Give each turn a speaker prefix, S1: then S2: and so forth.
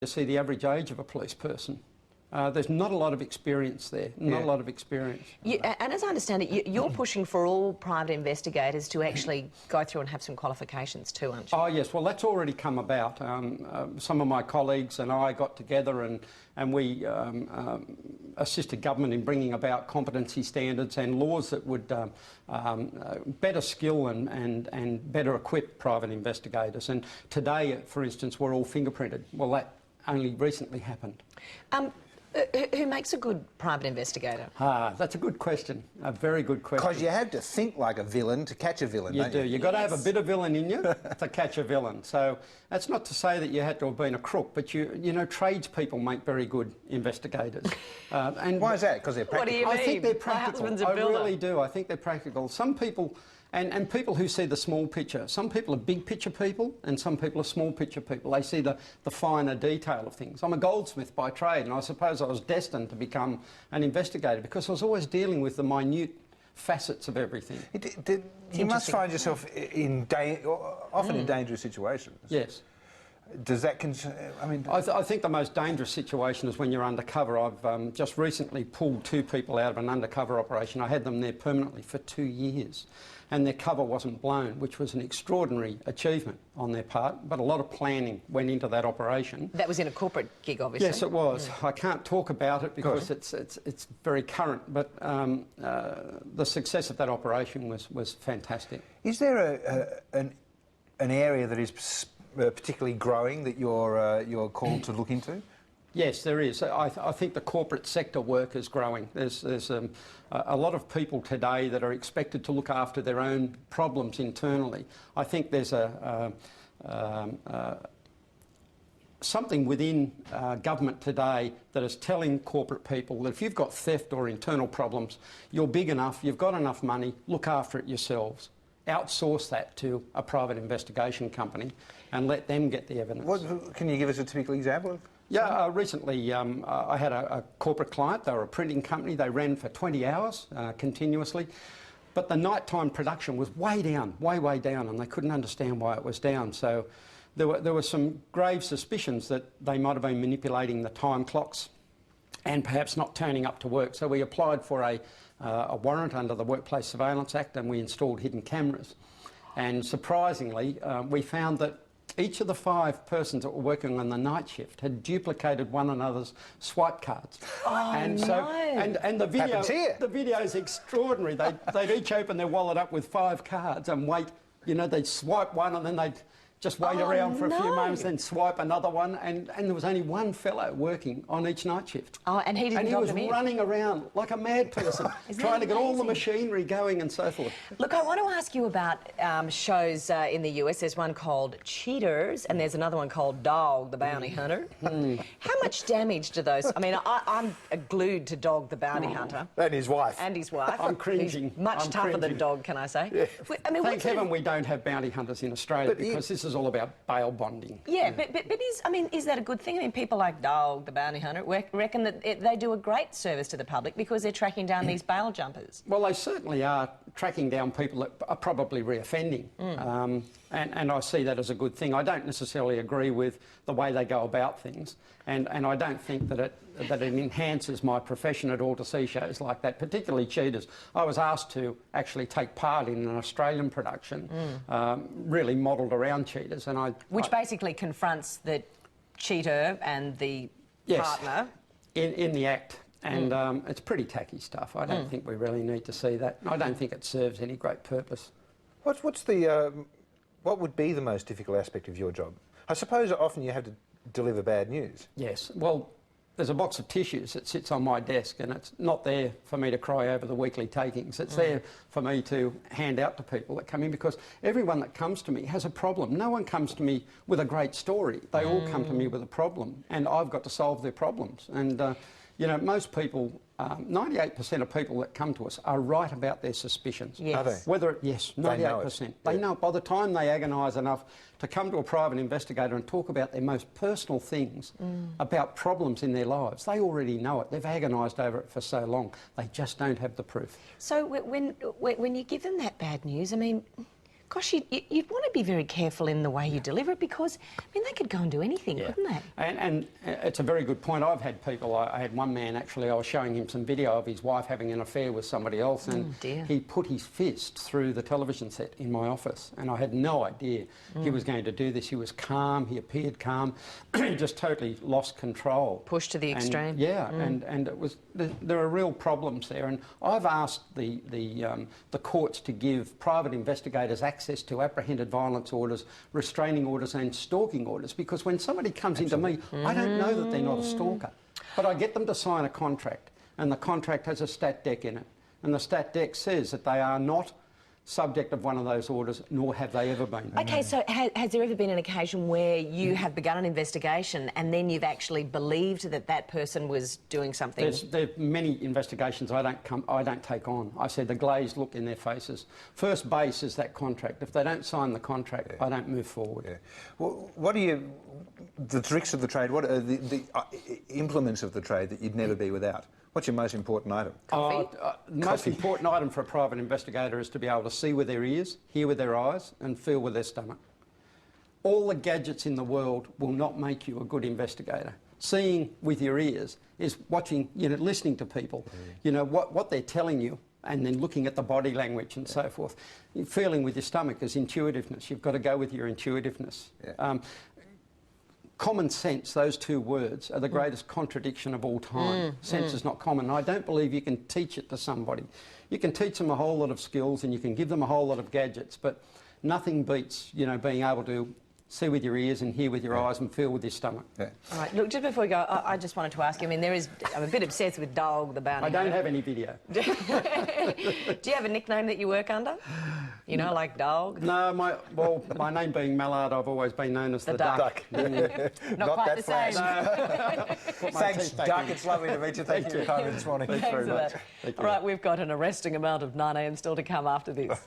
S1: to see the average age of a police person. There's not a lot of experience there, not a lot of experience.
S2: And as I understand it, you're pushing for all private investigators to actually go through and have some qualifications too, aren't you?
S1: Oh yes, well that's already come about. Some of my colleagues and I got together and we assisted government in bringing about competency standards and laws that would better skill and better equip private investigators. And today, for instance, we're all fingerprinted. Well, that only recently happened.
S2: Who makes a good private investigator?
S1: That's a good question. A very good question.
S3: Because you have to think like a villain to catch a villain,
S1: You
S3: don't
S1: do.
S3: you?
S1: You've got to have a bit of villain in you to catch a villain. So that's not to say that you had to have been a crook, but you know, tradespeople make very good investigators. And
S3: why is that? Because they're practical.
S2: What do you mean?
S1: I think they're
S2: My
S1: practical.
S2: husband's a
S1: I
S2: builder.
S1: really do. I think they're practical. Some people, and people who see the small picture, some people are big picture people and some people are small picture people. They see the finer detail of things. I'm a goldsmith by trade, and I suppose I was destined to become an investigator because I was always dealing with the minute facets of everything.
S3: You must find yourself often in dangerous situations.
S1: Yes.
S3: Does that I mean...
S1: I think the most dangerous situation is when you're undercover. I've just recently pulled 2 people out of an undercover operation. I had them there permanently for 2 years and their cover wasn't blown, which was an extraordinary achievement on their part, but a lot of planning went into that operation.
S2: That was in a corporate gig, obviously.
S1: Yes, it was. I can't talk about it because it's very current, but the success of that operation was fantastic.
S3: Is there an area that is particularly growing that you're called to look into?
S1: Yes, there is. I think the corporate sector work is growing. There's a lot of people today that are expected to look after their own problems internally. I think there's something within government today that is telling corporate people that if you've got theft or internal problems, you're big enough, you've got enough money, look after it yourselves. Outsource that to a private investigation company and let them get the evidence.
S3: Can you give us a typical example of?
S1: Yeah, recently I had a corporate client. They were a printing company. They ran for 20 hours continuously. But the nighttime production was way down, way down, and they couldn't understand why it was down. So there were some grave suspicions that they might have been manipulating the time clocks and perhaps not turning up to work. So we applied for a warrant under the Workplace Surveillance Act and we installed hidden cameras. And surprisingly, we found that each of the 5 persons that were working on the night shift had duplicated one another's swipe cards.
S2: Oh,
S1: and so, and the video is extraordinary. They'd each open their wallet up with 5 cards and wait. You know, they'd swipe one and then they'd just wait around for a few moments, then swipe another one, and there was only one fellow working on each night shift.
S2: Oh, and he didn't.
S1: And he was running around like a mad person, trying to get all the machinery going and so forth.
S2: Look, I want to ask you about shows in the US. There's one called Cheaters, and there's another one called Dog, the Bounty Hunter. How much damage do those? I mean, I'm glued to Dog, the Bounty Hunter.
S3: And his wife.
S2: And his wife.
S1: I'm cringing.
S2: He's much tougher than Dog, can I say?
S3: Yeah.
S2: I mean,
S1: Thank heaven we don't have bounty hunters in Australia because this is all about bail bonding.
S2: Yeah, but is that a good thing? I mean, people like Dog, the Bounty Hunter, reckon that they do a great service to the public because they're tracking down these bail jumpers.
S1: Well, they certainly are tracking down people that are probably reoffending. And I see that as a good thing. I don't necessarily agree with the way they go about things, and I don't think that it enhances my profession at all to see shows like that, particularly Cheaters. I was asked to actually take part in an Australian production, really modelled around Cheaters, and
S2: which basically confronts the cheater and the partner
S1: in the act. And it's pretty tacky stuff. I don't think we really need to see that. I don't think it serves any great purpose.
S3: What would be the most difficult aspect of your job? I suppose often you have to deliver bad news.
S1: Yes. Well, there's a box of tissues that sits on my desk and it's not there for me to cry over the weekly takings. It's there for me to hand out to people that come in because everyone that comes to me has a problem. No one comes to me with a great story. They all come to me with a problem and I've got to solve their problems. And, you know, most people, 98% of people that come to us are right about their suspicions.
S2: Yes.
S3: Are they?
S1: Whether, yes, 98%. They know it. By the time they agonise enough to come to a private investigator and talk about their most personal things, about problems in their lives, they already know it. They've agonised over it for so long. They just don't have the proof.
S2: So when you give them that bad news, I mean, gosh, you'd want to be very careful in the way you deliver it because, I mean, they could go and do anything, couldn't they?
S1: And it's a very good point. I've had people, I had one man actually, I was showing him some video of his wife having an affair with somebody else, and he put his fist through the television set in my office, and I had no idea he was going to do this. He was calm, he appeared calm, just totally lost control.
S2: Pushed to the extreme.
S1: And it was, there are real problems there, and I've asked the courts to give private investigators access to apprehended violence orders, restraining orders and stalking orders, because when somebody comes into me, I don't know that they're not a stalker, but I get them to sign a contract, and the contract has a stat dec in it, and the stat dec says that they are not subject of one of those orders, nor have they ever been.
S2: Okay, so has there ever been an occasion where you have begun an investigation and then you've actually believed that that person was doing something?
S1: There are many investigations I don't take on. I said the glazed look in their faces. First base is that contract. If they don't sign the contract, I don't move forward.
S3: Yeah. Well, what are the tricks of the trade? What are the implements of the trade that you'd never be without? What's your most important item?
S2: Coffee.
S1: The most important item for a private investigator is to be able to see with their ears, hear with their eyes and feel with their stomach. All the gadgets in the world will not make you a good investigator. Seeing with your ears is watching, listening to people, what they're telling you, and then looking at the body language and so forth. Feeling with your stomach is intuitiveness. You've got to go with your intuitiveness. Common sense, those two words, are the greatest contradiction of all time. Sense is not common. I don't believe you can teach it to somebody. You can teach them a whole lot of skills and you can give them a whole lot of gadgets, but nothing beats, being able to see with your ears and hear with your eyes and feel with your stomach.
S3: Yeah.
S2: All right, look, just before we go, I just wanted to ask you, I mean, I'm a bit obsessed with Dog the Bounty Hunter.
S1: I don't have any video.
S2: Do you have a nickname that you work under? Like Dog?
S1: No, my name being Mallard, I've always been known as the Duck.
S2: Not quite the same.
S3: Thanks, Duck. It's lovely to meet you. Thank you for coming this morning.
S2: Thanks very much. All right, we've got an arresting amount of 9am still to come after this.